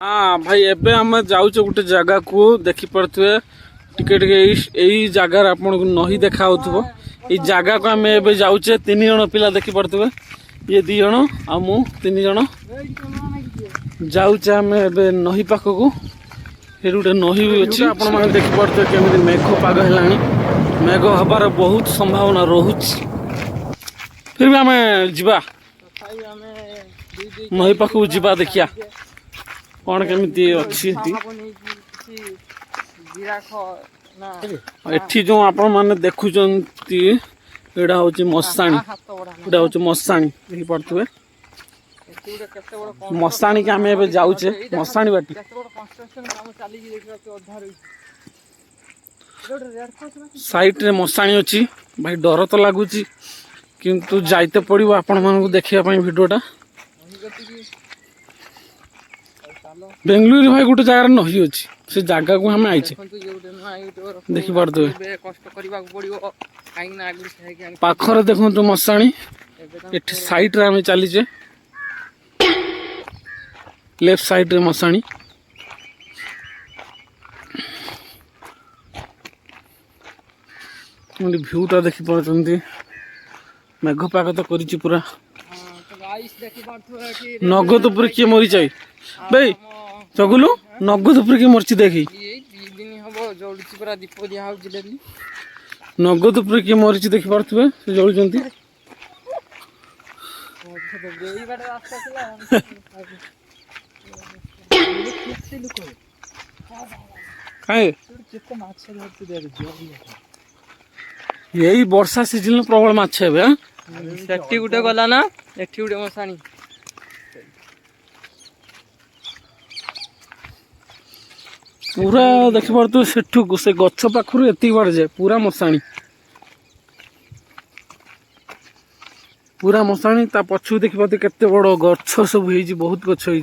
हाँ भाई एबे आम जाऊचे गोटे जगह को देखी पड़े टिके यही जगार आपन को नही देखा ये जगह को आम एबे जाऊचे 3 जन पिला देखी पड़े ये 2 जन आ मु 3 जन जाऊचे आम एबे नही पाख को फिर गोटे नही भी अच्छी आपण मैंने देखी पड़े केमी मेघ पाग है मेघ हबार बहुत संभावना रोच फिर भी आम जा नही पाख को जा देखिया कौन केमी अच्छी एठी जो आपण माने देखुचंती एडा होची मसाणी एडा होची मसाणी देखि पड़थुए मसाणी के हमें एबे जाउचे मसाणी बाटी साइड रे मसाणी अछि भाई डर तो लागुची किंतु जाइते पड़िबो आपण मानकु देखिया पई वीडियोटा बेंगलुरु भाई गोटे जगार नही अच्छी से जगह को हमें आईचे देखी पारे पाखर देखु मशाणी एठी साइड रे हमें चलीचे लेफ्ट साइड रे मशाणी भ्यूटा देखी पारे मेघ पाग तो करिछि पूरा नगद उपर किए मरी जाए भाई चगुलु नगद उपर किए मरछि देखी नगद उपर किए मरी देखी पारे से जलुंट यही वर्षा सीजन प्रबल माछ है सेठी गुटे गला ना एठी गुटे मसाणी पूरा देखी पारे सेठू से गछ पाखर एति बाड़ जाए पूरा मशाणी पूरा मशाणी ता पछू देखी पारे केते बड़ गछ सब होई बहुत गछ होई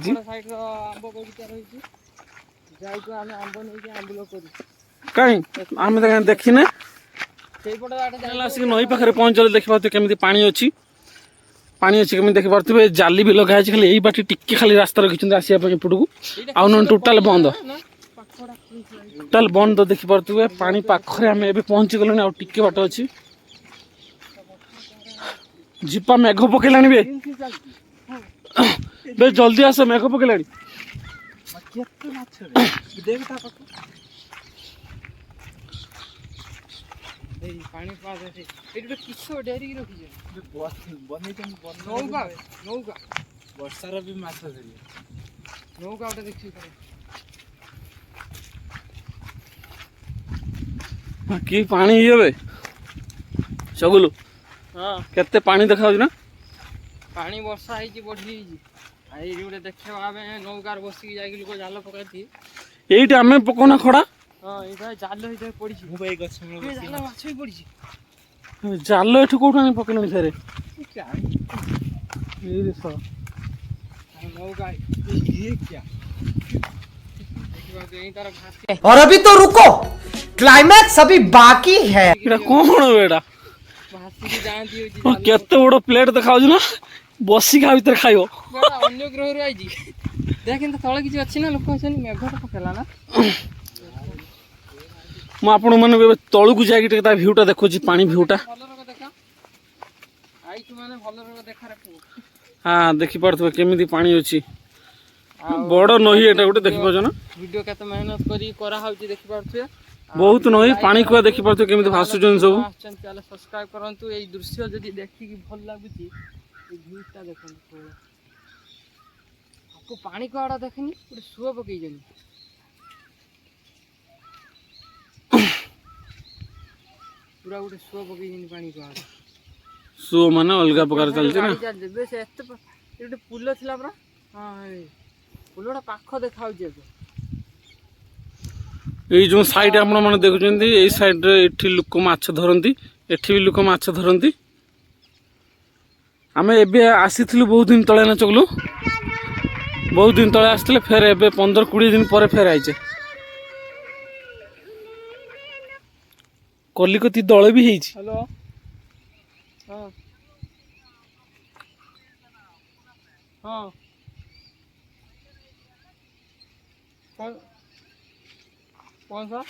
कहीं आम देखने नई पाखे पहुंचल देखी पारे केमी पानी अच्छी केमी देखी पारे जाली भी लगा खाली यही बाटी टिके खाली रास्ता रखी आसापी एपटू आउ न टोटाल बंद टोटाल बंद देखी पारे पानी पाखे आम ए पहुंची गलुनी आउ टिके बाट अच्छी जीपा मेघ पकेला बे जल्दी आस मेघ पकेला पानी पास है एटा किछो डेरी रखी बने नौका नौका वर्षार भी माछ धरी नौका उठे देखि कि पानी ये चगुलु हां केते पानी देखा ना पानी वर्षा है बढ़ी आई गोटे देखे आमे नौकार बसिक जाई लोक जाल पकाती एइटे आमे पकोना खड़ा हां एटा जाल हिते पड़ी मु भाई गछ में जाल माछ ही पड़ी जाल एठु कोठा नहीं पकेलनी फेरे ए रे सा नौका ये क्या और अभी तो रुको क्लाइमैक्स अभी बाकी है एटा कोन बेटा भासी की जानती हो केते बड़ प्लेट देखाउ ना बसी खा भीतर खाइबो बड़ा अन्य ग्रह रे आइजी देख इन तळे किछि अछि ना लोक अछन मेघ पकेला ना मु आपण माने तळु को जाई ता व्यूटा देखो छी पानी व्यूटा आई तू माने भलो रो देखा रखो हां देखि पड़थबे केमिति पानी अछि बड़ नही एटा गोटे देखि पाछो ना वीडियो केते मेहनत करी करा हाउची देखि पड़थबे बहुत नही पानी को देखि पड़थबे केमिति भासु जन सब चैनल सब्सक्राइब करंतु एई दृश्य जदी देखि कि भल लागुची ए व्यूटा देखन आपको पानी को आड़ा देखनी गोटे सुअ पकई जनी पूरा गोटे सुअ पकई जनी पानी को आड़ा सो माने अलगा प्रकार चलছে ना बे से एते गोटे पुल थिला परा हां पुलडा पाखो देखाउ जे ये जो साइड आपण माने देखुचंदी ए साइड रे एठी लोक माछ धरंती एठी भी लोक माछ धरंती आमे एबे आसीथिलु बहुत दिन तळे ना चगलु बहुत दिन तळे आस्थिले फेर एबे 15-20 दिन परे फेर आइचे कलिकती दळ भी हेछि हेलो हां हां कौन कौन सा